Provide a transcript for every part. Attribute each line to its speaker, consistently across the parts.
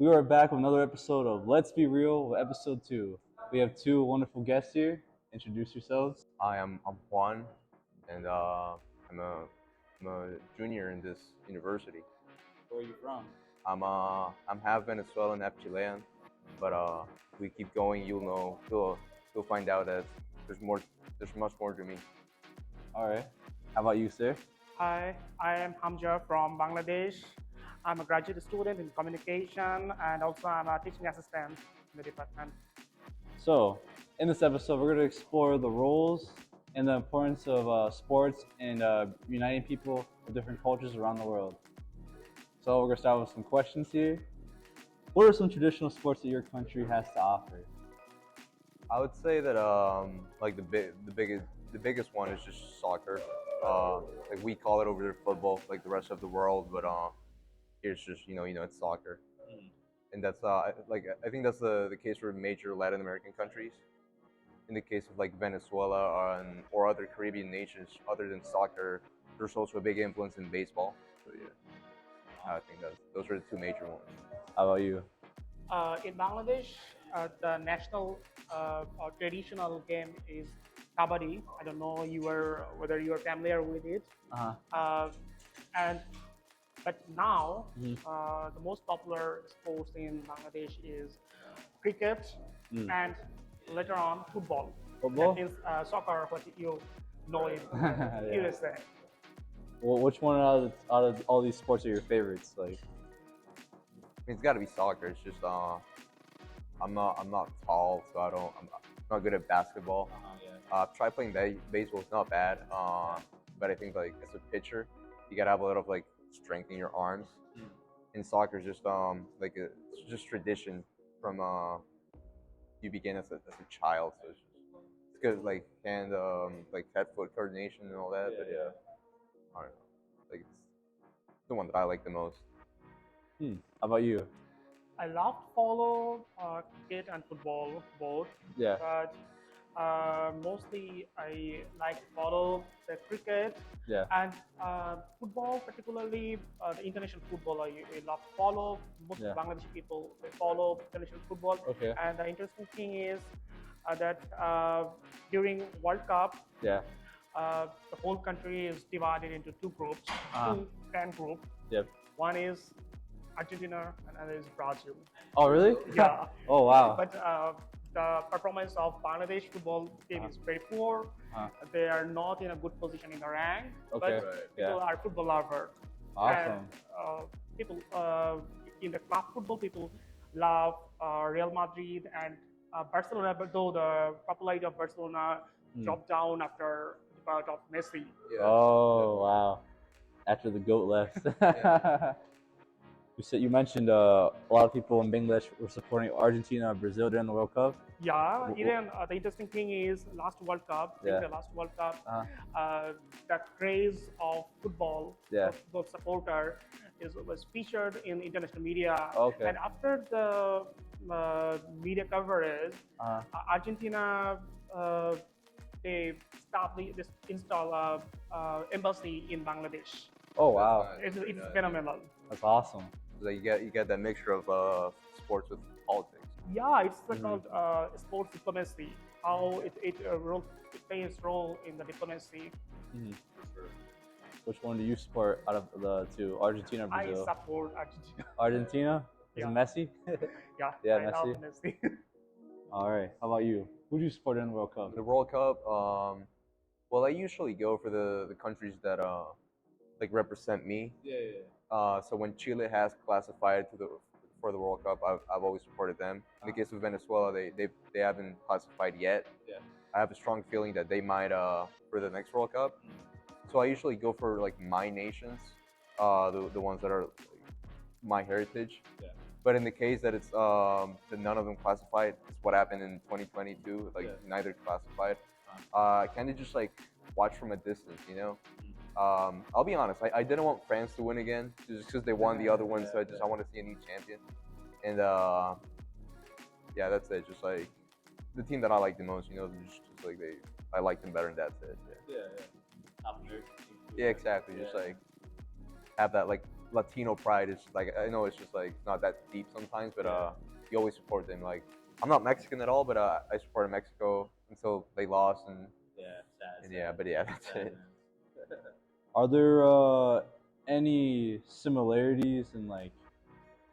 Speaker 1: We are back with another episode of Let's Be Real, with episode 2. We have two wonderful guests here. Introduce yourselves.
Speaker 2: I'm Juan, and I'm a junior in this university.
Speaker 1: Where are you from?
Speaker 2: I'm half Venezuelan, half Chilean, but we keep going. You'll find out that there's more. There's much more to me.
Speaker 1: All right. How about you, sir?
Speaker 3: Hi, I am Hamza from Bangladesh. I'm a graduate student in communication and also I'm a teaching assistant in the department.
Speaker 1: So, in this episode, we're going to explore the roles and the importance of sports and uniting people of different cultures around the world. So, we're going to start with some questions here. What are some traditional sports that your country has to offer?
Speaker 2: I would say that like the biggest one is just soccer. Like we call it over there football, like the rest of the world, but here's just it's soccer. And that's I think that's the case for major Latin American countries. In the case of like Venezuela or other Caribbean nations, other than soccer, there's also a big influence in baseball. So yeah, I think those are the two major ones.
Speaker 1: How about you?
Speaker 3: In Bangladesh, the national or traditional game is kabaddi. I don't know whether you are familiar with it.
Speaker 1: Uh-huh.
Speaker 3: And but now the most popular sports in Bangladesh is cricket and later on football.
Speaker 1: Football?
Speaker 3: That is soccer, what you know in
Speaker 1: Yeah.
Speaker 3: USA.
Speaker 1: Well, which one out of all these sports are your favorites? Like,
Speaker 2: I mean, it's got to be soccer. It's just I'm not tall, so I'm not good at basketball. Try playing baseball. It's not bad, but I think like as a pitcher, you gotta have a lot of like strength in your arms. In soccer, it's just it's just tradition from you begin as a child, so it's good like hand like head foot coordination and all that. But yeah, I don't know, like it's the one that I like the most.
Speaker 1: how about you?
Speaker 3: I love to follow cricket and football both,
Speaker 1: Yeah.
Speaker 3: but mostly I like to follow the cricket
Speaker 1: Yeah.
Speaker 3: and football, particularly the international football. I love to follow. Most
Speaker 1: Yeah.
Speaker 3: Bangladeshi people they follow international football.
Speaker 1: Okay.
Speaker 3: And the interesting thing is that during World Cup,
Speaker 1: Yeah.
Speaker 3: the whole country is divided into two groups, two fan groups.
Speaker 1: Yep.
Speaker 3: One is Argentina and another is Brazil.
Speaker 1: Oh, really?
Speaker 3: Yeah.
Speaker 1: Oh, wow.
Speaker 3: But the performance of Bangladesh football team is very poor. They are not in a good position in the rank.
Speaker 1: Okay.
Speaker 3: But
Speaker 1: Yeah.
Speaker 3: people are football lovers.
Speaker 1: Awesome.
Speaker 3: And, people in the club football, people love Real Madrid and Barcelona. But though the popularity of Barcelona dropped down after the part of Messi.
Speaker 2: Yeah.
Speaker 1: Oh, wow. After the GOAT left. You mentioned a lot of people in Bangladesh were supporting Argentina or Brazil during the World Cup.
Speaker 3: Yeah, even the interesting thing is last World Cup,
Speaker 1: Yeah.
Speaker 3: the last World Cup, the craze of football,
Speaker 1: Yeah.
Speaker 3: of football supporter was featured in international media.
Speaker 1: Okay.
Speaker 3: And after the media coverage, Argentina they install a embassy in Bangladesh.
Speaker 1: Oh, wow.
Speaker 3: It's phenomenal.
Speaker 1: That's awesome.
Speaker 2: Like you get that mixture of sports with politics.
Speaker 3: Yeah, it's called sports diplomacy. How it plays role in the diplomacy.
Speaker 1: Which one do you support out of the two, Argentina or
Speaker 3: I
Speaker 1: Brazil?
Speaker 3: support Argentina.
Speaker 1: Argentina? Is
Speaker 3: Yeah.
Speaker 1: it Messi?
Speaker 3: Yeah,
Speaker 1: Yeah,
Speaker 3: I love
Speaker 1: Messi.
Speaker 3: Messi.
Speaker 1: All right. How about you? Who do you support in the World Cup?
Speaker 2: The World Cup, well, I usually go for the countries that like represent me.
Speaker 1: Yeah.
Speaker 2: So when Chile has classified for the World Cup, I've always supported them. In the case of Venezuela, they haven't classified yet.
Speaker 1: Yeah.
Speaker 2: I have a strong feeling that they might for the next World Cup. So I usually go for like my nations, the ones that are like, my heritage.
Speaker 1: Yeah.
Speaker 2: But in the case that it's that none of them classified, it's what happened in 2022. Like neither classified. I kind of just like watch from a distance, you know. I'll be honest. I didn't want France to win again, just because they won the other one. So I want to see a new champion. And yeah, that's it. Just like the team that I like the most, you know, just like I like them better, and that's it.
Speaker 1: Yeah.
Speaker 2: Yeah, exactly. Just like have that like Latino pride is like, I know it's just like not that deep sometimes, but
Speaker 1: Yeah.
Speaker 2: you always support them. Like I'm not Mexican at all, but I supported Mexico until they lost, and yeah, but yeah, that's it.
Speaker 1: Are there any similarities in like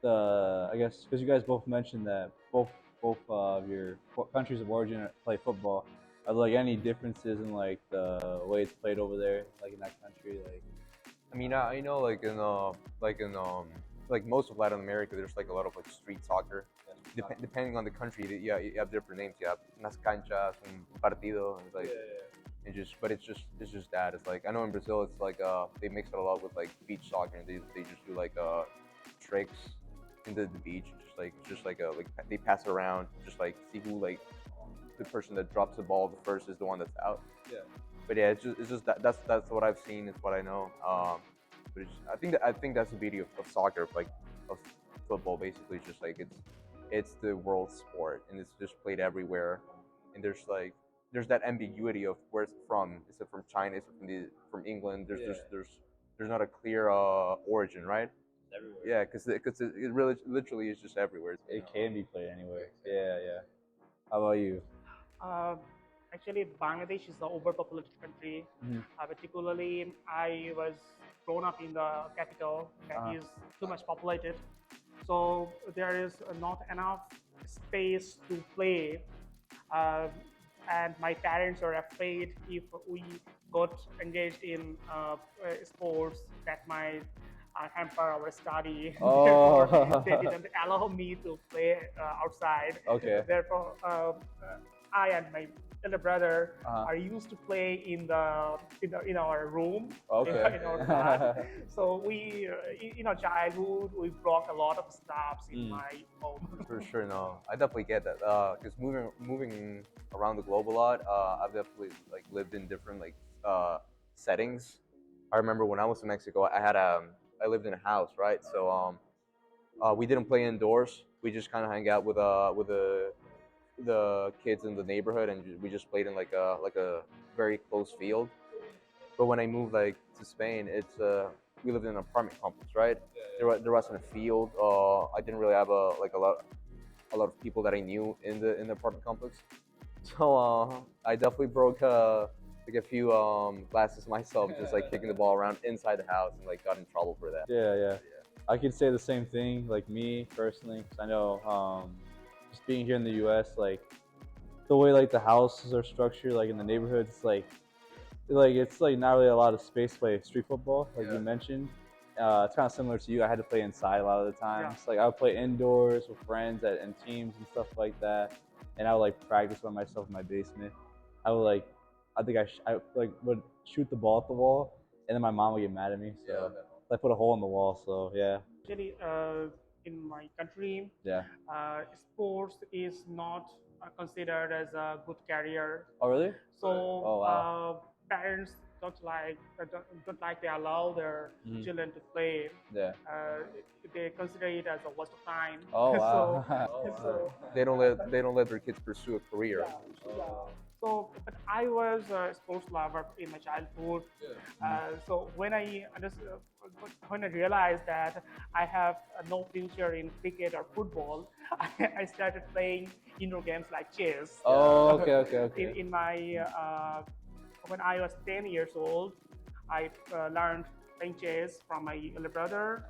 Speaker 1: the, I guess because you guys both mentioned that both of your countries of origin play football. Are there like any differences in like the way it's played over there, like in that country? Like,
Speaker 2: I mean, I know like in like most of Latin America, there's like a lot of like street soccer. Depending on the country, yeah, you have different names. You have unas canchas, un partido, and it's like and just, but it's just that. It's like I know in Brazil, it's like they mix it a lot with like beach soccer, and they just do like tricks into the beach, just like they pass it around, just like see who like the person that drops the ball the first is the one that's out.
Speaker 1: Yeah.
Speaker 2: But yeah, it's just that that's what I've seen. It's what I know. But it's just, I think that's the beauty of soccer, like of football. Basically, it's just like it's the world sport, and it's just played everywhere. And there's that ambiguity of where it's from. Is it from China? Is it from England? There's not a clear origin, right?
Speaker 1: everywhere.
Speaker 2: Yeah, because it really literally is just everywhere.
Speaker 1: It can be played anywhere. Yeah, yeah. How about you?
Speaker 3: Uh, Actually, Bangladesh is an overpopulated country.
Speaker 1: Mhm.
Speaker 3: Particularly, I was grown up in the capital that is too much populated. So there is not enough space to play. Uh, and my parents are afraid if we got engaged in sports that might hamper our study.
Speaker 1: Oh.
Speaker 3: Therefore, they didn't allow me to play outside.
Speaker 1: Okay.
Speaker 3: Therefore, I and my elder brother
Speaker 1: Uh-huh.
Speaker 3: are used to play in our room,
Speaker 1: Okay.
Speaker 3: in our flat. So we, in our childhood, we brought a lot of stuffs in
Speaker 1: Mm.
Speaker 3: my home.
Speaker 2: For sure, no, I definitely get that. Because moving around the globe a lot, I've definitely like lived in different like settings. I remember when I was in Mexico, I lived in a house, right? So we didn't play indoors. We just kind of hang out with the kids in the neighborhood, and we just played in like a very close field. But when I moved like to Spain, it's we lived in an apartment complex, right? There wasn't a field. I didn't really have a lot of people that I knew in the apartment complex. So I definitely broke like a few glasses myself, just like kicking the ball around inside the house, and like got in trouble for that.
Speaker 1: Yeah, yeah. I could say the same thing, like me personally, because I know just being here in the U.S., like the way like the houses are structured, like in the neighborhoods, it's like it's like not really a lot of space to play street football, like you mentioned. It's kind of similar to you. I had to play inside a lot of the times. Like I would play indoors with friends and teams and stuff like that, and I would like practice by myself in my basement. I would like, I think I like would shoot the ball at the wall, and then my mom would get mad at me. So I put a hole in the wall. So yeah,
Speaker 3: Actually, in my country,
Speaker 1: yeah.
Speaker 3: sports is not considered as a good career.
Speaker 1: Oh really?
Speaker 3: So
Speaker 1: Oh, wow.
Speaker 3: parents don't like they allow their
Speaker 1: Mhm.
Speaker 3: children to play.
Speaker 1: Yeah.
Speaker 3: They consider it as a waste of time.
Speaker 1: Oh wow.
Speaker 3: So
Speaker 2: They don't let their kids pursue a career.
Speaker 3: yeah. So, but I was a sports lover in my childhood. So when I realized that I have no future in cricket or football, I started playing indoor games like chess.
Speaker 1: Oh, okay, okay,
Speaker 3: In,
Speaker 1: okay.
Speaker 3: in my when I was 10 years old, I learned playing chess from my elder brother.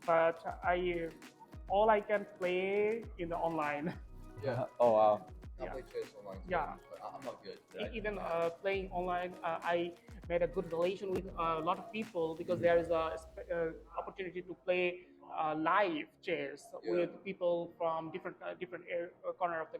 Speaker 3: But all I can play in the online.
Speaker 1: Oh wow.
Speaker 3: Yeah.
Speaker 2: play chess online.
Speaker 3: Yeah.
Speaker 2: But I'm not good.
Speaker 3: Even playing online, I made a good relation with a lot of people because there is a opportunity to play live chess with people from different corner of the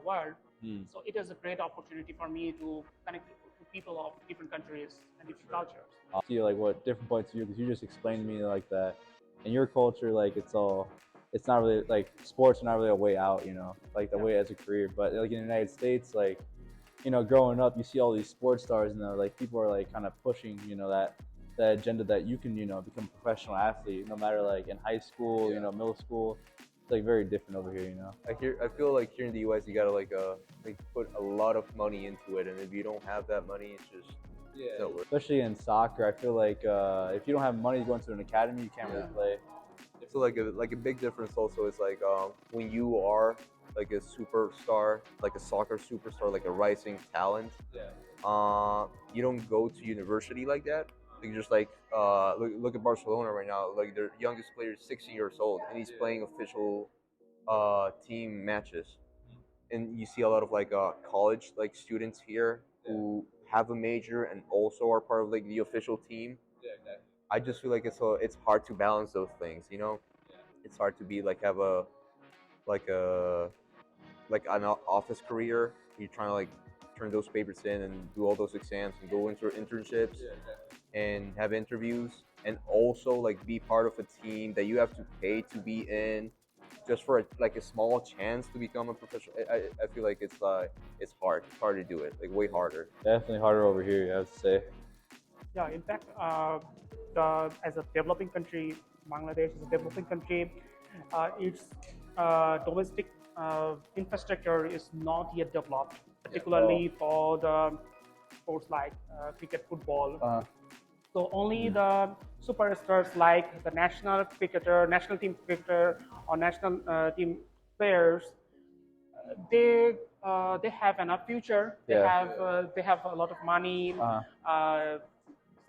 Speaker 3: world.
Speaker 1: Hmm.
Speaker 3: So it is a great opportunity for me to connect to people of different countries and different cultures.
Speaker 1: I'll see like what different points of view, because you just explained to me like that in your culture, like it's not really like sports are not really a way out, you know, like the way as a career. But like in the United States, like, you know, growing up, you see all these sports stars, and like people are like kind of pushing, you know, that agenda that you can, you know, become a professional athlete, no matter like in high school, you know, middle school. It's like very different over here, you know.
Speaker 2: I feel like here in the U.S. you gotta like put a lot of money into it, and if you don't have that money, it's just No worries.
Speaker 1: Especially in soccer, I feel like if you don't have money to go into an academy, you can't really play.
Speaker 2: So like a big difference also is like when you are like a superstar, like a soccer superstar, like a rising talent, you don't go to university like that. Like just like look at Barcelona right now. Like their youngest player is 60 years old and he's playing official team matches. And you see a lot of like college like students here who have a major and also are part of like the official team. I just feel like it's hard to balance those things, you know. It's hard to be like have like a like an office career. You're trying to like turn those papers in and do all those exams and go into internships and have interviews and also like be part of a team that you have to pay to be in just for like a small chance to become a professional. I feel like it's hard to do it, like way harder.
Speaker 1: Definitely harder over here, I would say.
Speaker 3: Yeah, in fact, as a developing country, Bangladesh is a developing country. Its domestic infrastructure is not yet developed, particularly for the sports like cricket, football. So only the superstars like the national cricketer, national team cricketer, or national team players, they have enough future. They have a lot of money,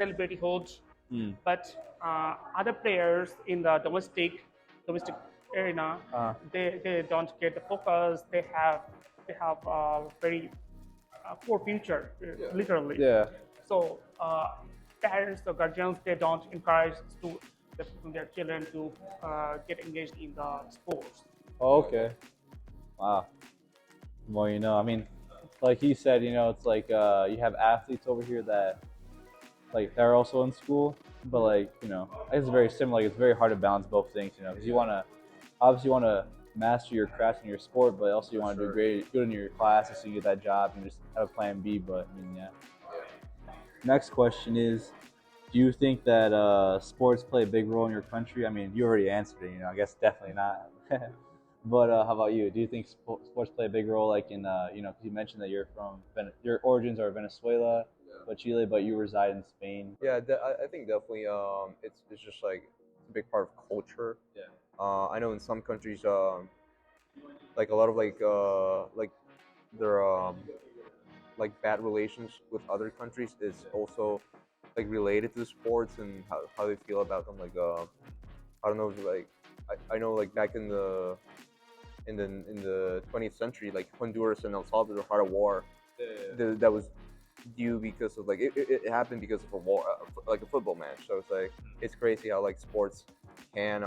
Speaker 3: celebrityhood, but other players in the domestic arena, they don't get the focus. They have very poor future, literally.
Speaker 1: Yeah.
Speaker 3: So parents or guardians, they don't encourage their children to get engaged in the sports.
Speaker 1: Oh, okay. Wow. Well, you know, I mean, like he said, you know, it's like you have athletes over here that like they're also in school, but like you know, it's very similar. Like it's very hard to balance both things, you know, because you want to obviously you want to master your craft in your sport, but also you want to do good in your classes so you get that job and just have a plan B. But I mean, yeah. Next question is, do you think that sports play a big role in your country? I mean, you already answered it. You know, I guess definitely not. But how about you? Do you think sports play a big role, like in you know, 'cause you mentioned that you're from your origins are Venezuela, but Chile, but you reside in Spain.
Speaker 2: Yeah, I think definitely it's just like a big part of culture. I know in some countries like a lot of like their like bad relations with other countries is also like related to sports and how they feel about them. Like I don't know if like I know like back in the 20th century, like Honduras and El Salvador had a war that was due because of like it happened because of a war, like a football match. So it's like it's crazy how like sports can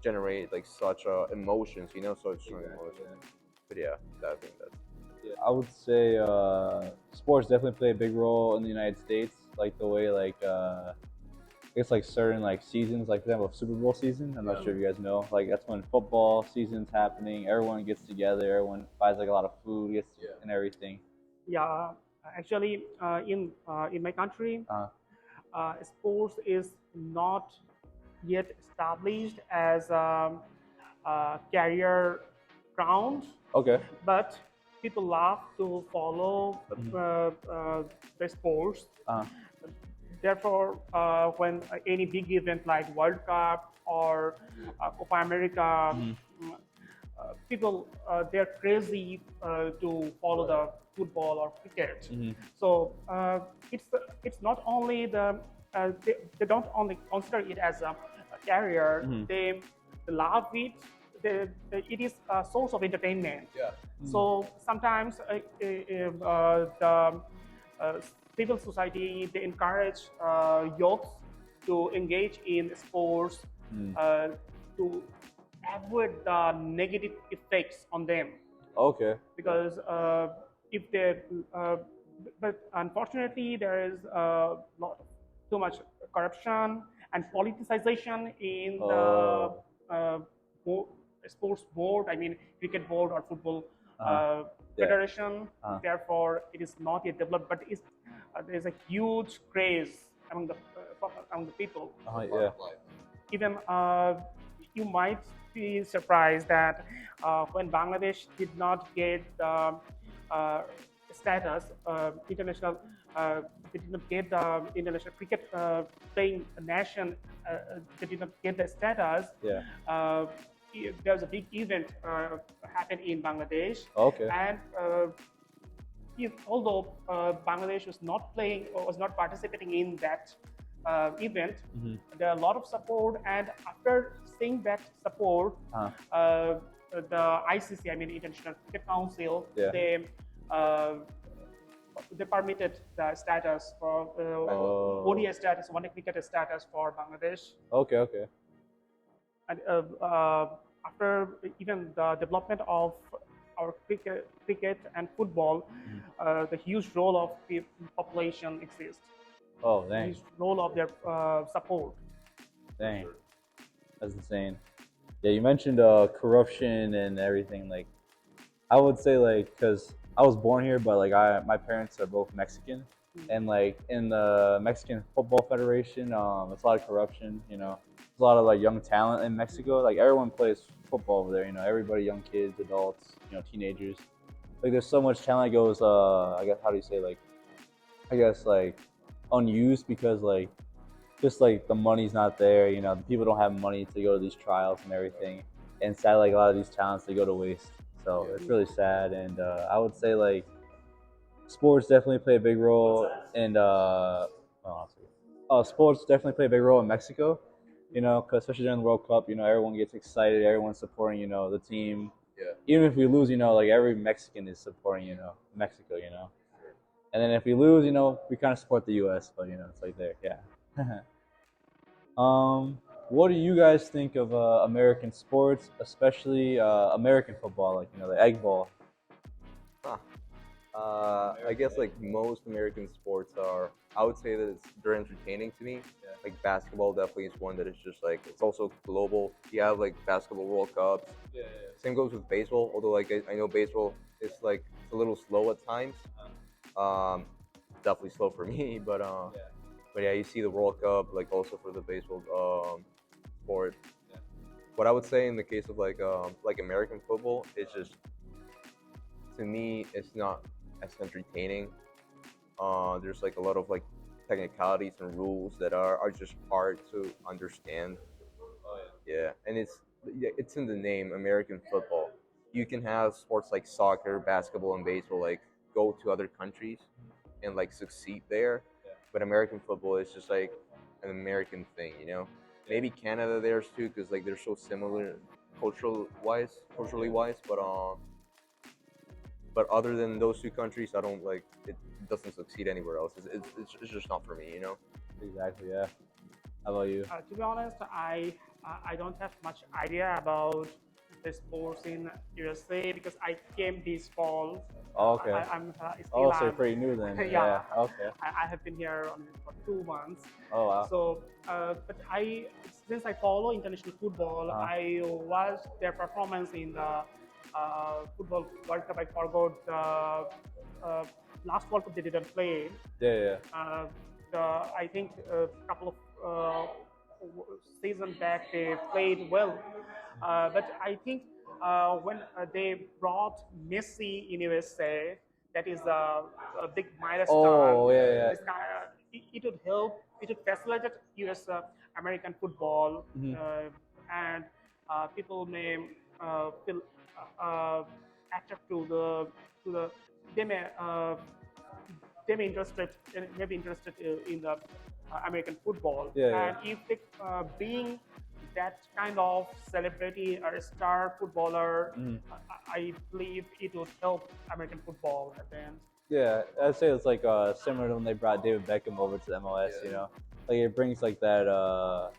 Speaker 2: generate like such emotions, you know, such strong emotions. But yeah, I think that's
Speaker 1: I would say sports definitely play a big role in the United States, like the way like I guess like certain like seasons, like for example, Super Bowl season. I'm not sure if you guys know. Like that's when football season's happening. Everyone gets together. Everyone buys like a lot of food, gets and everything.
Speaker 3: Yeah, actually, in my country, sports is not yet established as a career ground,
Speaker 1: Okay.
Speaker 3: but people love to follow the sports. Therefore, when any big event like World Cup or Copa America, people they're crazy to follow the football or cricket. So it's not only they don't only consider it as a career. They love it. It is a source of entertainment. So sometimes the civil society, they encourage youth to engage in sports to avoid the negative effects on them.
Speaker 1: Okay.
Speaker 3: Because if they, but unfortunately, there is too much corruption and politicization in the sports board. I mean, cricket board or football federation. Therefore, it is not yet developed, but there is a huge craze among the people. Even you might be surprised that when Bangladesh did not get the status, international they did not get the international cricket playing nation. They did not get the status.
Speaker 1: Yeah.
Speaker 3: There was a big event happened in Bangladesh,
Speaker 1: Okay.
Speaker 3: and although Bangladesh was not playing or was not participating in that event,
Speaker 1: Mhm.
Speaker 3: there are a lot of support. And after seeing that support,
Speaker 1: Uh-huh.
Speaker 3: the ICC, I mean International Cricket Council,
Speaker 1: Yeah.
Speaker 3: they permitted the status for
Speaker 1: Oh.
Speaker 3: ODI status, one day cricket status for Bangladesh.
Speaker 1: Okay. Okay.
Speaker 3: And after even the development of our cricket and football, the huge role of the population exists.
Speaker 1: Oh,
Speaker 3: The
Speaker 1: dang.
Speaker 3: huge role of their support.
Speaker 1: Dang. That's insane. Yeah, you mentioned corruption and everything. Like, I would say like, cause I was born here, but like my parents are both Mexican, and like in the Mexican Football Federation, it's a lot of corruption. You know, there's a lot of like young talent in Mexico. Like everyone plays football over there. You know, everybody, young kids, adults, you know, teenagers. Like there's so much talent that goes. I guess how do you say like, I guess like unused because like just like the money's not there. You know, the people don't have money to go to these trials and everything, and sadly, like a lot of these talents they go to waste. So it's really sad, and I would say like sports definitely play a big role in sports definitely play a big role in Mexico. You know, 'cause especially during the World Cup, you know, everyone gets excited, everyone's supporting, you know, the team.
Speaker 2: Yeah.
Speaker 1: Even if we lose, you know, like every Mexican is supporting, you know, Mexico, you know. And then if we lose, you know, we kind of support the U.S., but you know, it's like there, yeah. What do you guys think of American sports, especially American football, like you know, the egg ball?
Speaker 2: Huh. I guess like most American sports are, I would say that they're entertaining to me. Like basketball definitely is one that is just like it's also global. You have like basketball World Cups. Same goes with baseball. Although like I know baseball is like it's a little slow at times. Definitely slow for me, but yeah, you see the World Cup like also for the baseball sport. What I would say in the case of like American football, it's just to me it's not as entertaining. There's like a lot of like technicalities and rules that are just hard to understand. Yeah, and it's in the name American football. You can have sports like soccer, basketball, and baseball like go to other countries and like succeed there, but American football is just like an American thing, you know. Maybe Canada there's too, because like they're so similar culturally wise, but other than those two countries, I don't like it. Doesn't succeed anywhere else. It's just not for me, you know.
Speaker 1: Exactly, yeah. How about you?
Speaker 3: To be honest, I don't have much idea about the sports in USA because I came this fall.
Speaker 1: Oh, okay.
Speaker 3: I'm still
Speaker 1: Oh, so you're pretty new then.
Speaker 3: Yeah.
Speaker 1: Okay.
Speaker 3: I have been here only for 2 months.
Speaker 1: Oh wow.
Speaker 3: So, but since I follow international football, I watched their performance in the football World Cup. I forgot the last World Cup they didn't play.
Speaker 1: Yeah.
Speaker 3: I think a couple of season back they played well, but I think when they brought Messi in USA, that is a big milestone.
Speaker 1: Oh yeah.
Speaker 3: It would help. It would facilitate US American football,
Speaker 1: Mhm.
Speaker 3: And people may feel attracted to the they may may be interested in the American football.
Speaker 1: Yeah.
Speaker 3: And if they being that kind of celebrity or a star footballer, I believe it would help American football at the end.
Speaker 1: Yeah, I'd say it's like similar to when they brought David Beckham over to the MLS. You know, like it brings like that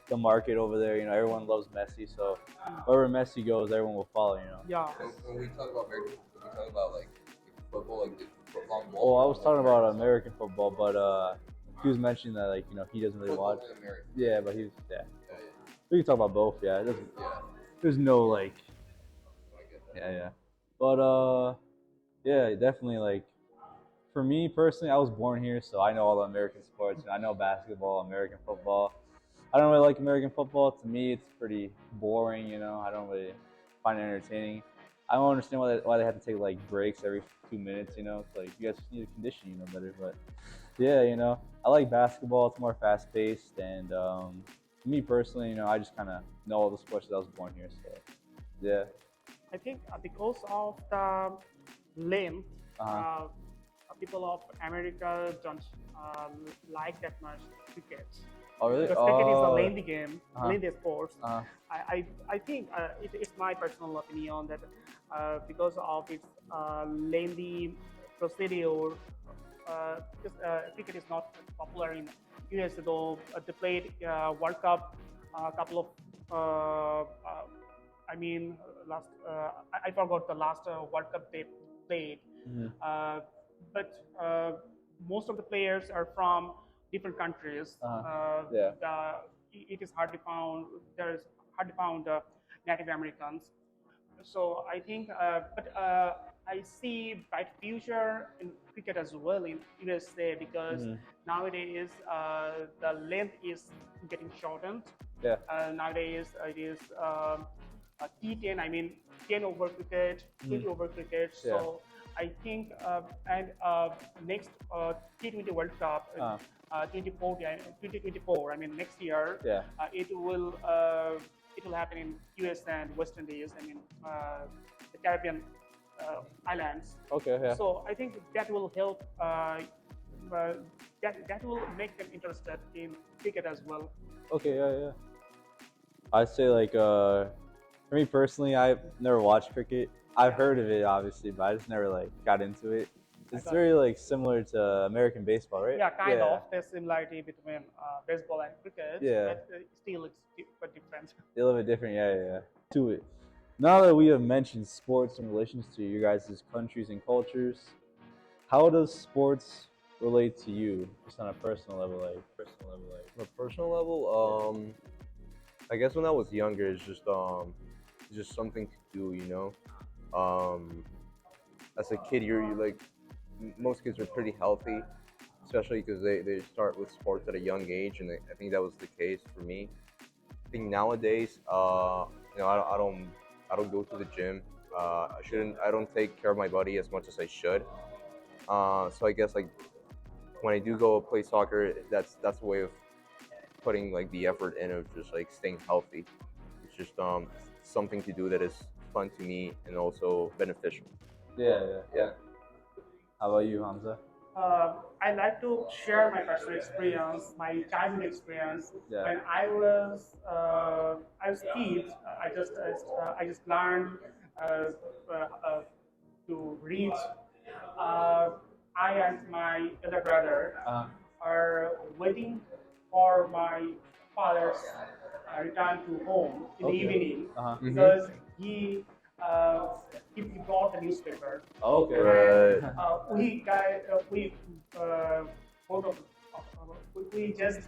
Speaker 1: the market over there. You know, everyone loves Messi, so wherever Messi goes, everyone will follow. You know.
Speaker 3: Yeah.
Speaker 2: When we talk about American football, we talk about like football, like the long
Speaker 1: Oh,
Speaker 2: ball.
Speaker 1: I was talking about American football, but he was mentioning that like you know he doesn't really watch. Yeah, but he's yeah. We can talk about both. Yeah, it doesn't. There's no like. Yeah. But yeah, definitely like. For me personally, I was born here, so I know all the American sports. I know basketball, American football. I don't really like American football. To me, it's pretty boring. You know, I don't really find it entertaining. I don't understand why they have to take like breaks every 2 minutes. You know, it's like you guys just need to condition, you know, better. But Yeah, I like basketball. It's more fast paced, and me personally, I just kind of know all the sports that I was born here. So yeah.
Speaker 3: I think because of the length,
Speaker 1: Uh-huh.
Speaker 3: people of America don't like that much cricket.
Speaker 1: Oh really?
Speaker 3: Because cricket is a lengthy game,
Speaker 1: Uh-huh.
Speaker 3: lengthy sport.
Speaker 1: Uh-huh.
Speaker 3: I think it's my personal opinion that because of its lengthy procedure, because cricket is not popular in US, though they played World Cup a couple of I mean, last I forgot the last World Cup they played,
Speaker 1: Mhm.
Speaker 3: uh, but most of the players are from different countries.
Speaker 1: Uh-huh. Yeah.
Speaker 3: It is hard to found. There is hard to found Native Americans. So I think, but I see bright future in cricket as well in USA because
Speaker 1: Mhm.
Speaker 3: nowadays the length is getting shortened.
Speaker 1: Yeah.
Speaker 3: Nowadays it is T10. I mean 10 over cricket, 20 over cricket.
Speaker 1: Yeah.
Speaker 3: So I think and next T20 World Cup.
Speaker 1: Uh,
Speaker 3: 2024. I mean, next year,
Speaker 1: Yeah.
Speaker 3: it will happen in US and West Indies. I mean, the Caribbean islands.
Speaker 1: Okay. Yeah.
Speaker 3: So I think that will help. That will make them interested in cricket as well.
Speaker 1: Okay. Yeah. Yeah. I'd say like for me personally, I've never watched cricket. I've heard of it obviously, but I just never like got into it. It's
Speaker 3: got
Speaker 1: very like similar to American baseball, right?
Speaker 3: Yeah, kind of. There's similarity between baseball and cricket,
Speaker 1: Yeah.
Speaker 3: but still it's quite different.
Speaker 1: A little bit different, yeah, yeah. To it. Now that we have mentioned sports in relations to your guys' countries and cultures, how does sports relate to you, just on a personal level, like?
Speaker 2: On a personal level, I guess when I was younger, it's just something to do, you know. As a kid, you like most kids are pretty healthy, especially because they start with sports at a young age, and I think that was the case for me. I think nowadays, I don't go to the gym. I don't take care of my body as much as I should. So I guess like when I do go play soccer, that's a way of putting like the effort in of just like staying healthy. It's just something to do that is fun to me and also beneficial.
Speaker 1: Yeah, yeah, yeah. How about you, Hamza?
Speaker 3: I like to share my personal experience, my childhood experience.
Speaker 1: Yeah.
Speaker 3: When I was kid, I just learned uh, to read. Uh, I and my elder brother
Speaker 1: Uh,
Speaker 3: are waiting for my father's return to home in the
Speaker 1: Okay.
Speaker 3: evening
Speaker 1: uh-huh.
Speaker 3: because uh, he brought the newspaper.
Speaker 1: Okay.
Speaker 2: Right.
Speaker 3: We both of we just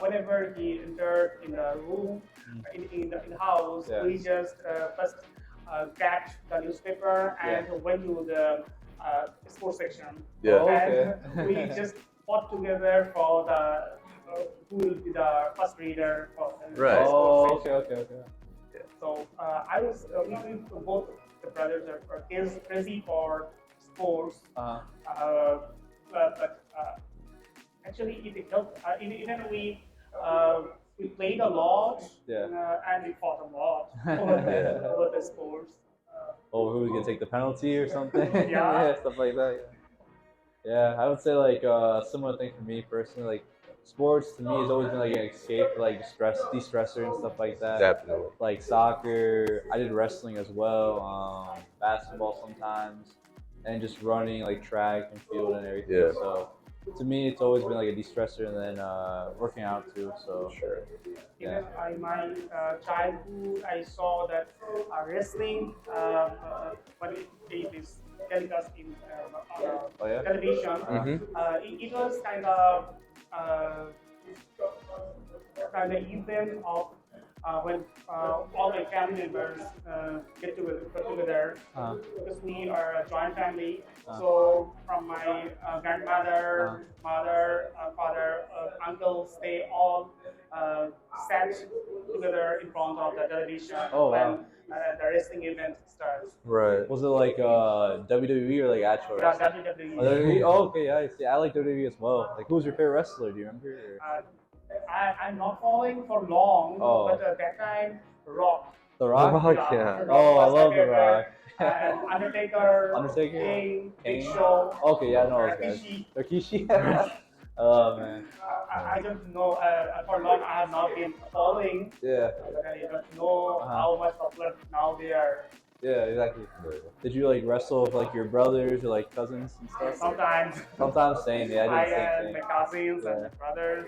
Speaker 3: whenever he entered in the room in the house,
Speaker 1: Yeah.
Speaker 3: we just first grabbed the newspaper and went to the sports section.
Speaker 2: Yeah.
Speaker 1: Oh,
Speaker 3: And
Speaker 1: okay.
Speaker 3: we just fought together for the who will be the first reader for the
Speaker 2: Right.
Speaker 3: sports
Speaker 1: Oh,
Speaker 3: section.
Speaker 1: okay.
Speaker 3: So I was we both the brothers are crazy for sports,
Speaker 1: Uh-huh.
Speaker 3: but actually it helped. Even we played a lot,
Speaker 1: Yeah.
Speaker 3: and we fought a lot
Speaker 2: Yeah.
Speaker 3: over the sports.
Speaker 1: Oh, who's gonna take the penalty or something?
Speaker 3: Yeah.
Speaker 1: Stuff like that. Yeah, I would say like similar thing for me personally. Like sports to me has always been like an escape, like de-stressor and stuff like that.
Speaker 2: Definitely.
Speaker 1: Like soccer, I did wrestling as well, basketball sometimes, and just running like track and field and everything.
Speaker 2: Yeah.
Speaker 1: So to me, it's always been like a de-stressor, and then working out too. So
Speaker 2: Sure.
Speaker 3: Even in my childhood, I saw that wrestling, when it is telecast in
Speaker 1: Oh, yeah?
Speaker 3: television,
Speaker 2: Mhm.
Speaker 3: it was kind of event of when all my family members get together
Speaker 1: Uh,
Speaker 3: because we are a joint family.
Speaker 1: Uh.
Speaker 3: So from my grandmother,
Speaker 1: Uh.
Speaker 3: mother, father, uncles, they all sat together in front of the television
Speaker 1: Oh,
Speaker 3: when
Speaker 1: wow.
Speaker 3: the wrestling event starts.
Speaker 2: Right.
Speaker 1: Was it like WWE or like actual
Speaker 3: The
Speaker 1: wrestling?
Speaker 3: WWE.
Speaker 1: Oh, WWE? Oh, okay, yeah, I see. I like WWE as well. Like, who's your favorite wrestler? Do you remember? Or-
Speaker 3: I'm not following for long,
Speaker 1: Oh.
Speaker 3: but that time, Rock.
Speaker 1: The Rock?
Speaker 2: Rock, yeah.
Speaker 3: Rock
Speaker 1: Oh, I
Speaker 3: was my
Speaker 1: love The
Speaker 3: favorite.
Speaker 1: Rock.
Speaker 3: And Undertaker,
Speaker 1: Undertaker,
Speaker 3: King, Big
Speaker 1: Kane.
Speaker 3: Show,
Speaker 1: Okay, yeah, I know those guys.
Speaker 3: Rikishi.
Speaker 1: Rikishi. Oh man.
Speaker 3: I don't know. For long, I have not been following.
Speaker 1: Yeah.
Speaker 3: I don't know
Speaker 1: Uh-huh.
Speaker 3: how much popular now they are.
Speaker 1: Yeah, exactly. Did you like wrestle with like your brothers or like cousins and stuff?
Speaker 3: Sometimes
Speaker 1: Sometimes same. Yeah, I
Speaker 3: I
Speaker 1: did the
Speaker 3: and
Speaker 1: same
Speaker 3: my
Speaker 1: thing.
Speaker 3: cousins and
Speaker 1: Yeah.
Speaker 3: my brothers,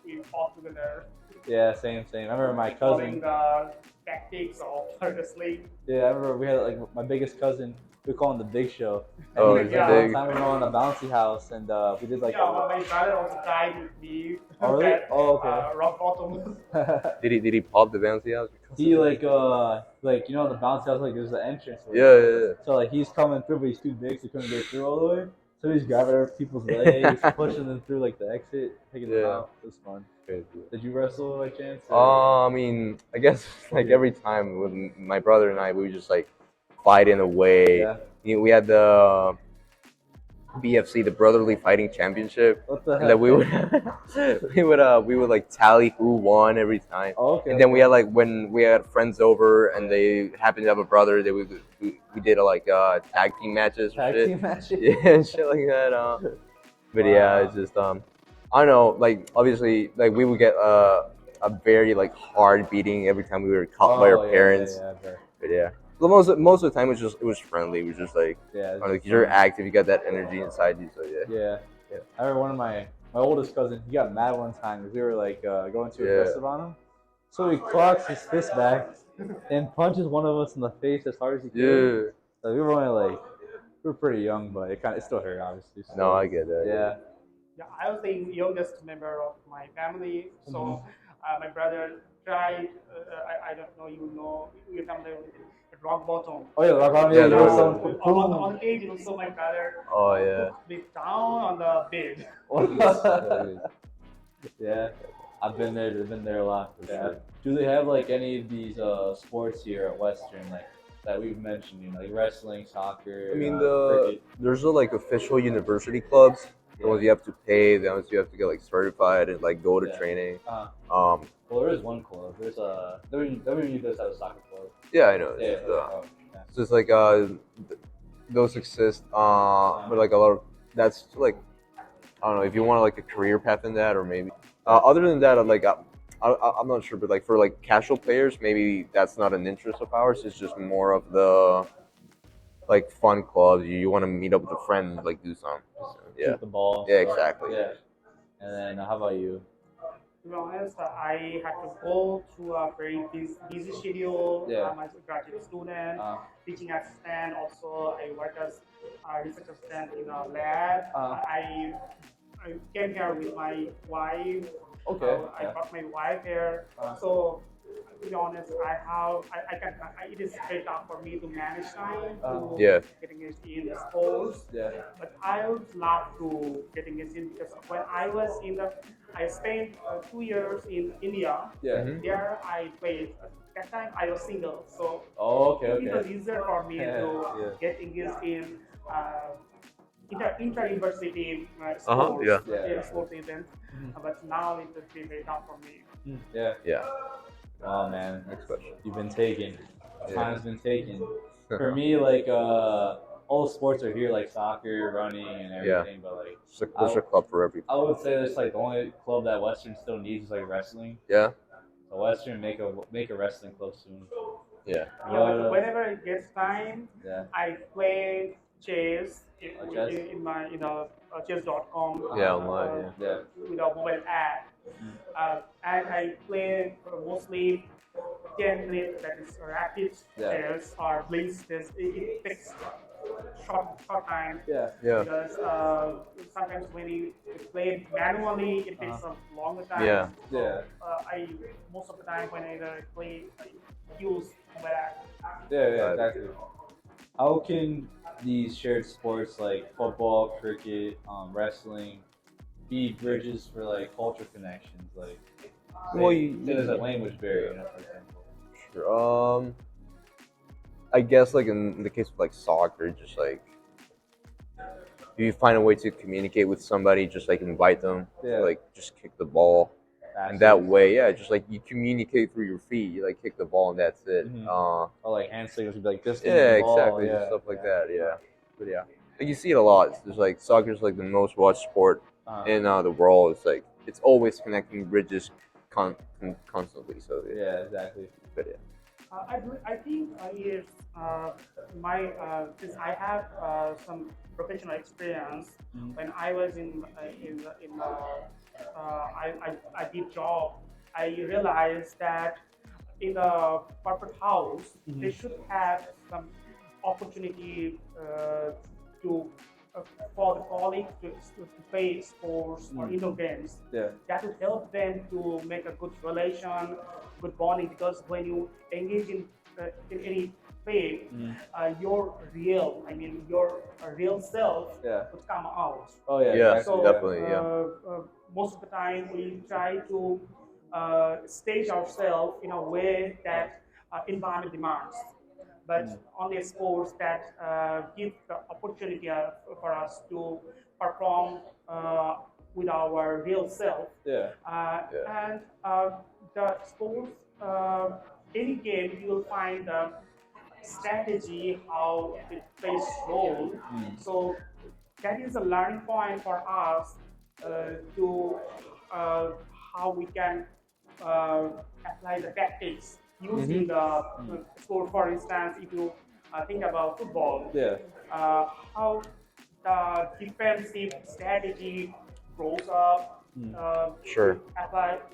Speaker 3: we fought together,
Speaker 1: Yeah, same. I remember my
Speaker 3: following
Speaker 1: cousin.
Speaker 3: the tactics of wrestling.
Speaker 1: Yeah, I remember we had like my biggest cousin. We call him the Big Show. And
Speaker 2: Oh,
Speaker 1: he was,
Speaker 2: he's
Speaker 1: like,
Speaker 2: big.
Speaker 1: one time we were on a bouncy house and we did like.
Speaker 3: Yeah, my brother also tried with me.
Speaker 1: Oh, really?
Speaker 3: At,
Speaker 1: Oh, okay.
Speaker 3: rock bottom.
Speaker 2: Did he pop the bouncy house?
Speaker 1: He like you know the bouncy house like there's the entrance. Right?
Speaker 2: Yeah.
Speaker 1: So like he's coming through, but he's too big, so he couldn't get through all the way. So he's grabbing other people's legs, pushing them through like the exit, taking them
Speaker 2: Yeah.
Speaker 1: out. It was fun. Did you wrestle by chance?
Speaker 2: I mean, I guess like every time with my brother and I, we would just like fight in a way.
Speaker 1: Yeah.
Speaker 2: We had the BFC, the Brotherly Fighting Championship,
Speaker 1: What the heck?
Speaker 2: and then we would like tally who won every time.
Speaker 1: Oh, okay.
Speaker 2: And then we had like when we had friends over and they happened to have a brother, we did like tag team matches or
Speaker 1: Tag
Speaker 2: shit.
Speaker 1: team matches.
Speaker 2: Yeah, and shit like that. But yeah, it's just I don't know. Like obviously, like we would get a very like hard beating every time we were caught by
Speaker 1: Oh,
Speaker 2: our
Speaker 1: yeah,
Speaker 2: parents.
Speaker 1: Yeah.
Speaker 2: But yeah, but most of the time it was friendly. It was just like
Speaker 1: Yeah. it's
Speaker 2: like
Speaker 1: just
Speaker 2: you're
Speaker 1: fun.
Speaker 2: active, you got that energy inside you. So yeah.
Speaker 1: Yeah. I remember one of my oldest cousin. He got mad one time because we were like going too
Speaker 2: Yeah.
Speaker 1: aggressive on him. So he clocks his fist back and punches one of us in the face as hard as he could.
Speaker 2: Yeah.
Speaker 1: So we were only like we were pretty young, but it still hurt obviously. So,
Speaker 2: No, I get that.
Speaker 1: Yeah.
Speaker 3: Yeah, I was the youngest member of my family, so my brother tried. I don't know, you familiar with it, at rock bottom.
Speaker 1: Oh yeah, rock on.
Speaker 2: Yeah,
Speaker 1: Yeah,
Speaker 2: there
Speaker 1: there
Speaker 2: was
Speaker 1: was
Speaker 2: a-
Speaker 3: On the stage, also my brother
Speaker 2: Oh yeah.
Speaker 3: put me down on the bed.
Speaker 1: Yeah, I've been there a lot. For sure. Do they have like any of these sports here at Western like that we've mentioned? You know, like wrestling, soccer.
Speaker 2: I mean
Speaker 1: cricket?
Speaker 2: there's no like official university clubs. The ones you have to pay, the ones you have to get like certified and like go to
Speaker 1: Yeah.
Speaker 2: training.
Speaker 1: Well, there is one club. There's a WWE does have a soccer club.
Speaker 2: Yeah, I know.
Speaker 1: Yeah.
Speaker 2: It's just like those exist, but like a lot of that's like I don't know if you want like a career path in that or maybe other than that like I'm not sure, but like for like casual players maybe that's not an interest of ours. It's just more of the like fun clubs. You want to meet up with a friend and like do something. So, yeah,
Speaker 1: Shoot the ball.
Speaker 2: yeah, exactly.
Speaker 1: Yeah. And then how about you?
Speaker 3: To be honest, I had to go through a very busy schedule.
Speaker 1: Yeah.
Speaker 3: I'm a graduate student,
Speaker 1: Uh,
Speaker 3: teaching assistant. Also, I work as a research assistant in a lab. I came here with my wife.
Speaker 1: okay.
Speaker 3: I
Speaker 1: Yeah.
Speaker 3: brought my wife here.
Speaker 1: Uh.
Speaker 3: So, to be honest, it is very tough for me to manage time to
Speaker 2: Yeah.
Speaker 3: getting it in the sports.
Speaker 1: Yeah.
Speaker 3: But I would love to getting it in because when I spent 2 years in India.
Speaker 1: Yeah.
Speaker 2: Mhm.
Speaker 3: There I played. At that time I was single, so
Speaker 1: Oh, okay.
Speaker 3: it was
Speaker 1: Okay.
Speaker 3: easier for me
Speaker 1: Yeah,
Speaker 3: to
Speaker 1: yeah.
Speaker 3: get engaged in inter-university sports,
Speaker 2: Yeah.
Speaker 3: sports events.
Speaker 1: Mhm.
Speaker 3: But now it would be very tough for me.
Speaker 1: Yeah.
Speaker 2: Yeah.
Speaker 1: Oh man,
Speaker 2: Next question.
Speaker 1: you've been taken.
Speaker 2: Yeah.
Speaker 1: Time's been taken. For me, like all the sports are here, like soccer, running, and everything. But like,
Speaker 2: There's a club for everything.
Speaker 1: I would say that's like the only club that Western still needs is like wrestling.
Speaker 2: Yeah.
Speaker 1: So Western make a wrestling club soon.
Speaker 2: Yeah.
Speaker 3: Yeah, whenever it gets time,
Speaker 1: Yeah.
Speaker 3: I play chess
Speaker 1: Chess?
Speaker 3: in my chess.com.
Speaker 2: Yeah, online,
Speaker 1: Yeah.
Speaker 3: With a mobile app. And I play mostly 10 minutes, that is rapid
Speaker 1: Yeah.
Speaker 3: chess or blitz chess. It takes short time.
Speaker 1: Yeah.
Speaker 2: Yeah.
Speaker 3: Because sometimes when you play it manually, it takes a longer time.
Speaker 2: Yeah.
Speaker 1: Yeah.
Speaker 3: Most of the time when I play, I use mobile app.
Speaker 1: Yeah. Exactly. How can these shared sports like football, cricket, wrestling be bridges for like culture connections? Like,
Speaker 2: Well,
Speaker 1: Say there's a language barrier, for example.
Speaker 2: Sure. I guess like in the case of like soccer, just like if you find a way to communicate with somebody, just like invite them,
Speaker 1: Yeah.
Speaker 2: like just kick the ball, and that way, yeah, just like you communicate through your feet, you like kick the ball and that's it.
Speaker 1: Or like hand signals, you'd be like this.
Speaker 2: Yeah,
Speaker 1: the ball.
Speaker 2: exactly, just stuff like that. Yeah, but yeah, like you see it a lot. It's just like soccer's like the most watched sport in the world. It's like it's always connecting bridges constantly. So
Speaker 1: Yeah, exactly.
Speaker 2: but yeah.
Speaker 3: I think yes, my since I have some professional experience when I was I did job, I realized that in the corporate house they should have some opportunity to for the colleagues to play sports or indoor games.
Speaker 1: Yeah.
Speaker 3: That would help them to make a good relation, good bonding. Because when you engage in any play, your real, I mean, your real self
Speaker 1: Yeah.
Speaker 3: would come out.
Speaker 1: Oh yeah.
Speaker 2: Yeah,
Speaker 1: exactly,
Speaker 3: So
Speaker 2: definitely, yeah.
Speaker 3: most of the time we try to stage ourselves in a way that environment demands. But only sports that give the opportunity for us to perform with our real self.
Speaker 1: Yeah.
Speaker 3: And the sports, any game, you will find the strategy how it plays role. So that is a learning point for us to how we can apply the tactics using the sport. For instance, if you think about football,
Speaker 1: Yeah.
Speaker 3: how the defensive strategy grows up,
Speaker 2: Sure.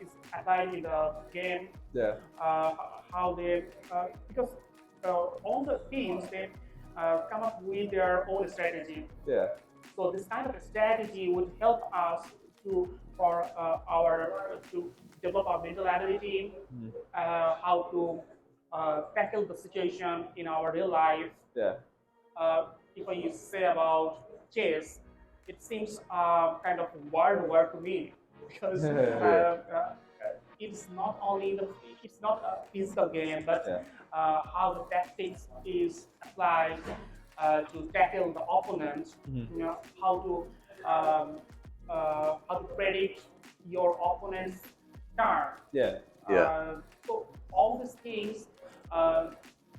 Speaker 3: is applied in the game.
Speaker 1: Yeah.
Speaker 3: How they because all the teams they come up with their own strategy.
Speaker 1: Yeah.
Speaker 3: So this kind of a strategy would help us to for our to develop our mental ability, how to tackle the situation in our real life.
Speaker 1: Yeah.
Speaker 3: If I say about chess, it seems kind of word to me because it's not only it's not a physical game, but how the tactics is applied to tackle the opponent. You know how to predict your opponent's turn.
Speaker 1: Yeah.
Speaker 3: So all these things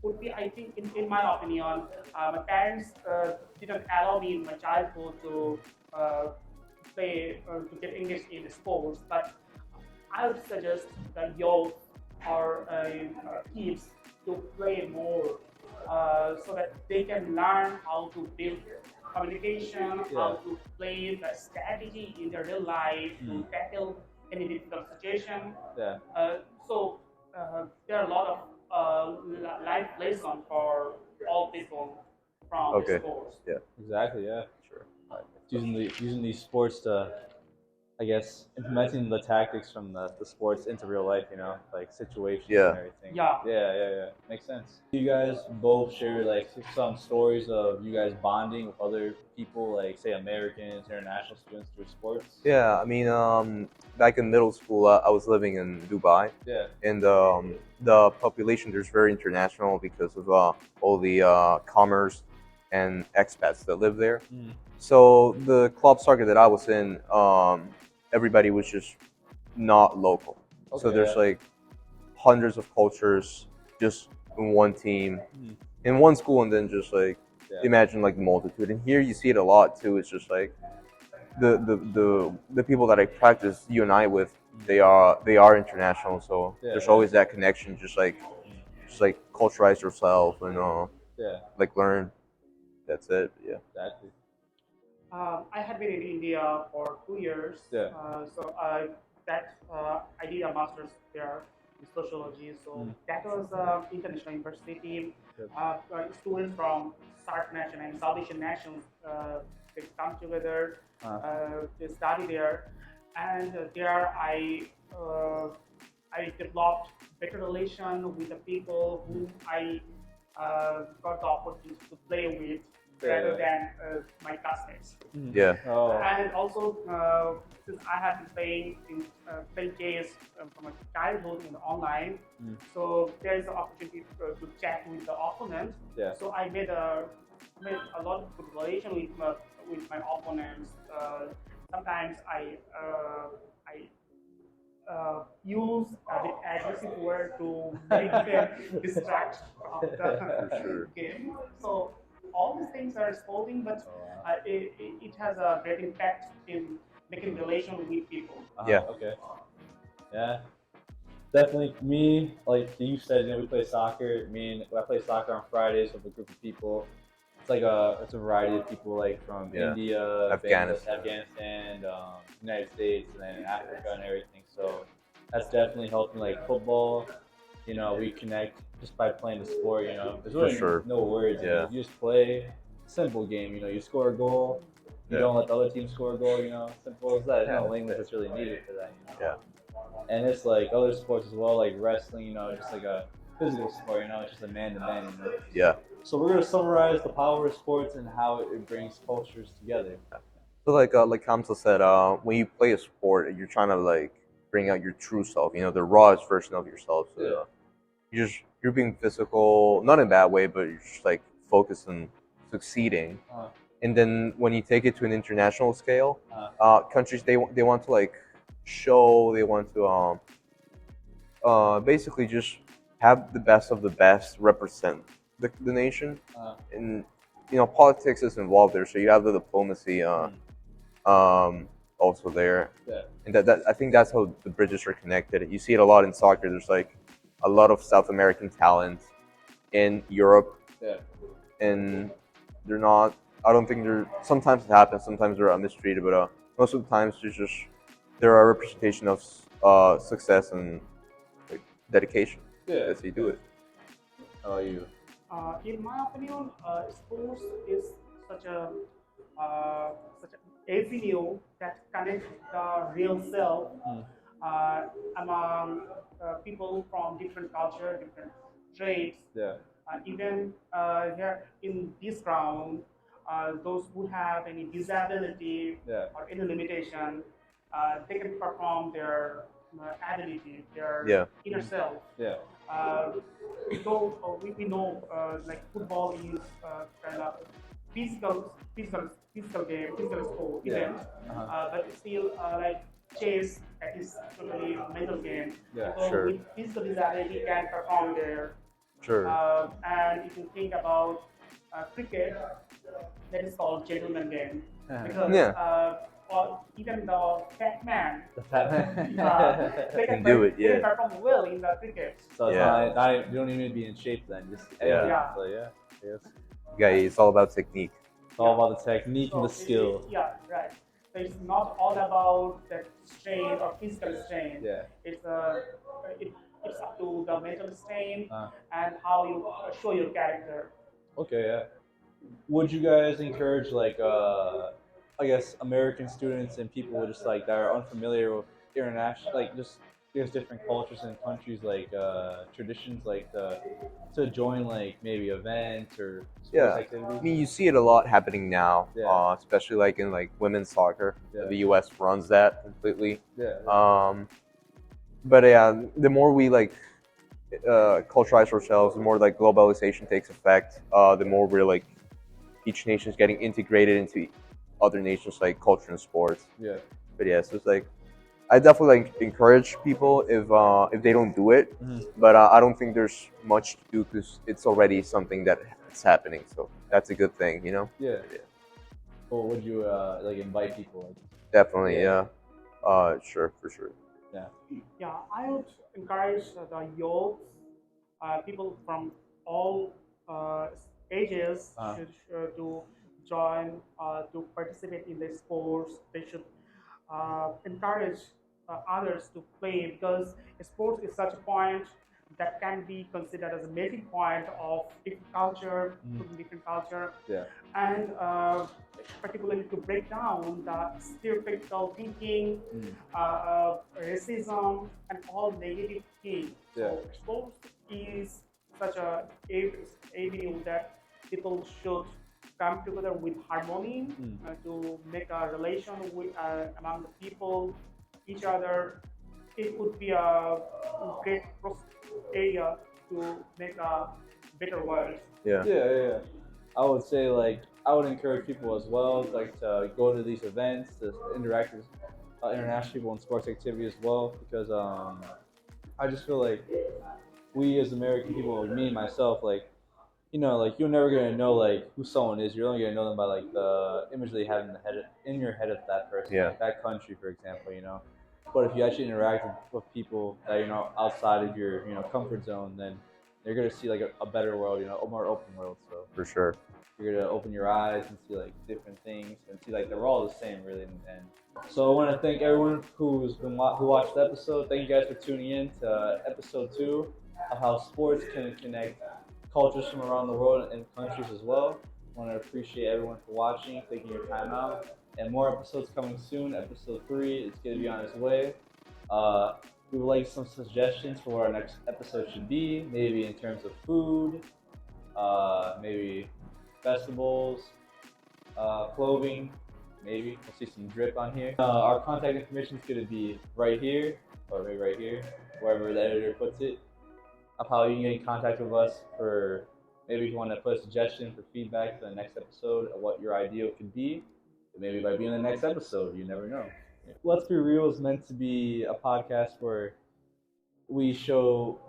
Speaker 3: would be, I think, in my opinion, my parents didn't allow me in my childhood to play or to get engaged in sports, but I would suggest the youth or kids to play more so that they can learn how to build communication, how to play the strategy in their real life to tackle any difficult situation.
Speaker 1: Yeah.
Speaker 3: So there are a lot of life lessons for all people from the sports.
Speaker 2: Yeah.
Speaker 1: Exactly. Yeah.
Speaker 2: Sure.
Speaker 1: Using these sports to, I guess, implementing the tactics from the sports into real life, you know, like situations
Speaker 2: Yeah.
Speaker 1: and everything.
Speaker 3: Yeah.
Speaker 1: Yeah. Makes sense. You guys both share like some stories of you guys bonding with other people, like say Americans, international students through sports.
Speaker 2: Yeah, I mean, back in middle school, I was living in Dubai,
Speaker 1: Yeah.
Speaker 2: and the population there's very international because of all the commerce and expats that live there. So the club soccer that I was in, everybody was just not local. So
Speaker 1: Okay,
Speaker 2: there's
Speaker 1: yeah.
Speaker 2: like hundreds of cultures just in one team, in one school, and then just like imagine like the multitude. And here you see it a lot too. It's just like the people that I practice, you and I with, they are international. So there's always that connection. Just like culturize yourself and like learn. That's it. Yeah.
Speaker 1: Exactly.
Speaker 3: I had been in India for 2 years.
Speaker 1: Yeah.
Speaker 3: So I did a master's there in sociology. So that was international university. Students from SAARC nation and South Asian nations they come together. They study there, and there I developed better relation with the people whom I got the opportunity to play with. rather
Speaker 1: Yeah.
Speaker 3: than my classmates.
Speaker 2: Yeah.
Speaker 1: Oh.
Speaker 3: And also, since I have been playing chess from a childhood in online,
Speaker 1: Mm.
Speaker 3: so there is an opportunity to chat with the opponent.
Speaker 1: Yeah.
Speaker 3: So I made a lot of good relation with my opponents. Sometimes I use a bit aggressive word to make them distract from
Speaker 2: For
Speaker 3: the
Speaker 2: sure.
Speaker 3: game. So all these things are sporting, but
Speaker 1: Oh, wow.
Speaker 3: it has a great impact in making relation with people.
Speaker 2: Yeah.
Speaker 1: Okay. Yeah. Definitely me, like you said, we play soccer. I play soccer on Fridays with a group of people. It's a variety of people like from
Speaker 2: Yeah.
Speaker 1: India,
Speaker 2: Afghanistan.
Speaker 1: Afghanistan, United States, and then Africa and everything. So that's definitely helped me. Like football, we connect just by playing the sport. There's
Speaker 2: For
Speaker 1: really
Speaker 2: sure.
Speaker 1: no words.
Speaker 2: Yeah.
Speaker 1: You just play. Simple game. You score a goal. You
Speaker 2: Yeah.
Speaker 1: don't let the other team score a goal. Simple as that. There's no language that's really needed for that.
Speaker 2: Yeah.
Speaker 1: And it's like other sports as well, like wrestling. Just like a physical sport. It's just a man-to-man.
Speaker 2: Yeah.
Speaker 1: So we're gonna summarize the power of sports and how it brings cultures together.
Speaker 2: So like Kamsa said, when you play a sport, you're trying to like bring out your true self. The rawest version of yourself. So
Speaker 1: Yeah.
Speaker 2: you're being physical, not in a bad way, but you're just like focused on succeeding.
Speaker 1: Uh,
Speaker 2: And then when you take it to an international scale, countries they want to like show, they want to basically just have the best of the best represent the nation. And politics is involved there, so you have the diplomacy also there.
Speaker 1: Yeah.
Speaker 2: And that I think that's how the bridges are connected. You see it a lot in soccer. There's like a lot of South American talent in Europe,
Speaker 1: Yeah.
Speaker 2: and they're not. I don't think they're. Sometimes it happens. Sometimes they're mistreated, but most of the times they're a representation of success and like, dedication.
Speaker 1: Yeah.
Speaker 2: As you do it.
Speaker 1: How about you?
Speaker 3: In my opinion, sports is such a such an avenue that connects the real self among people from different culture, different traits.
Speaker 1: Yeah.
Speaker 3: Even here in this ground, those who have any disability
Speaker 1: Yeah.
Speaker 3: or any limitation, they can perform their ability, their
Speaker 2: Yeah.
Speaker 3: inner self.
Speaker 1: Yeah.
Speaker 3: We know like football is kind of physical game, physical sport
Speaker 1: Yeah.
Speaker 3: event,
Speaker 1: Uh-huh.
Speaker 3: but still like chess that is totally a mental game.
Speaker 1: Yeah.
Speaker 3: People
Speaker 2: Sure.
Speaker 3: with physical disability can perform there.
Speaker 2: Sure.
Speaker 3: And if you think about cricket, that is called gentleman game because
Speaker 2: Yeah.
Speaker 3: even the fat man
Speaker 1: The fat man.
Speaker 3: they
Speaker 2: Can do it,
Speaker 3: they
Speaker 2: yeah.
Speaker 3: can perform well in the cricket.
Speaker 1: So it's
Speaker 2: Yeah.
Speaker 1: not, you don't even need to be in shape then. Just anyone
Speaker 3: Yeah.
Speaker 1: can play. Yeah. Yes.
Speaker 2: Yeah, it's all about technique.
Speaker 1: It's all about the technique and the
Speaker 3: So
Speaker 1: skill.
Speaker 3: yeah, right. So it's not all about the strain or physical strain.
Speaker 1: Yeah.
Speaker 3: It's up to the mental strain
Speaker 1: Uh.
Speaker 3: and how you show your character.
Speaker 1: Okay. Yeah. Would you guys encourage like I guess American students and people just like that are unfamiliar with international, like just there's different cultures and countries, like traditions, like to join like maybe events or sports
Speaker 2: Yeah.
Speaker 1: activities?
Speaker 2: I mean, you see it a lot happening now,
Speaker 1: Yeah.
Speaker 2: especially like in like women's soccer.
Speaker 1: Yeah.
Speaker 2: The U.S. runs that completely.
Speaker 1: Yeah.
Speaker 2: But yeah, the more we like culturize ourselves, the more like globalization takes effect. The more we're like each nation is getting integrated into other nations' like culture and sports.
Speaker 1: Yeah.
Speaker 2: But yeah, so it's like I definitely like encourage people if they don't do it,
Speaker 1: Mhm.
Speaker 2: but I don't think there's much to do because it's already something that's happening. So that's a good thing,
Speaker 1: Yeah.
Speaker 2: Yeah.
Speaker 1: Or would you like invite people? Like,
Speaker 2: Definitely,
Speaker 1: Yeah.
Speaker 2: yeah. Sure, for sure.
Speaker 3: Yeah, I would encourage the youth, people from all ages
Speaker 1: Uh-huh.
Speaker 3: to join, to participate in the sports. They should encourage others to play because sports is such a point that can be considered as a melting point of different culture, different culture,
Speaker 1: Yeah.
Speaker 3: and particularly to break down the stereotypical thinking, racism, and all negative things.
Speaker 1: Yeah.
Speaker 3: So sports is such a avenue that people should come together with harmony,
Speaker 1: Mm.
Speaker 3: to make a relation with among the people, each other. It would be a great area to make a better world.
Speaker 2: Yeah.
Speaker 1: Yeah. I would say like I would encourage people as well like to go to these events to interact with international people in sports activity as well because I just feel like we as American people, like me and myself, like like you're never gonna know like who someone is. You're only gonna know them by like the image they have in the head in your head of that person,
Speaker 2: Yeah.
Speaker 1: like that country, for example. But if you actually interact with people that outside of your comfort zone, then you're gonna see like a better world, a more open world. So
Speaker 2: For sure.
Speaker 1: you're gonna open your eyes and see like different things and see like they're all the same really in the end. So I want to thank everyone who watched the episode. Thank you guys for tuning in to episode 2 of how sports can connect cultures from around the world and countries as well. I want to appreciate everyone for watching, taking your time out, and more episodes coming soon. Episode 3 is going to be on its way. We would like some suggestions for what our next episode should be, maybe in terms of food, maybe festivals, clothing, maybe. We'll see some drip on here. Our contact information is going to be right here, or maybe right here, wherever the editor puts it, of how you can get in contact with us for maybe if you want to put a suggestion for feedback for the next episode of what your ideal could be. Maybe by being the next episode, you never know. Let's Be Real is meant to be a podcast where we show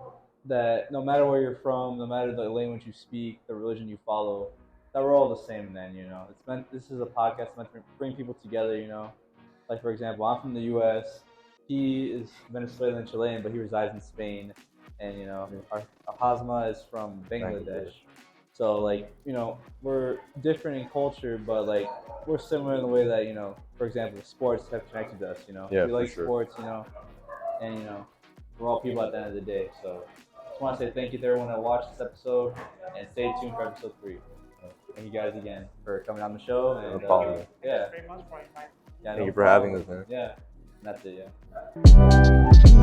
Speaker 1: that no matter where you're from, no matter the language you speak, the religion you follow, that we're all the same then, This is a podcast meant to bring people together, Like for example, I'm from the US, he is Venezuelan and Chilean, but he resides in Spain. And our Hazma is from Bangladesh. So like, we're different in culture, but like we're similar in the way that, for example, sports have connected us,
Speaker 2: Yeah,
Speaker 1: we
Speaker 2: for
Speaker 1: like
Speaker 2: sure.
Speaker 1: sports, and we're all people at the end of the day. So just want to say thank you to everyone that watched this episode and stay tuned for episode 3. Thank you guys again for coming on the show. And,
Speaker 2: No problem.
Speaker 1: Yeah.
Speaker 3: Very much for inviting.
Speaker 1: Yeah,
Speaker 2: Thank
Speaker 1: no
Speaker 2: you for having
Speaker 1: problem.
Speaker 2: us, man.
Speaker 1: Yeah. That's it, yeah.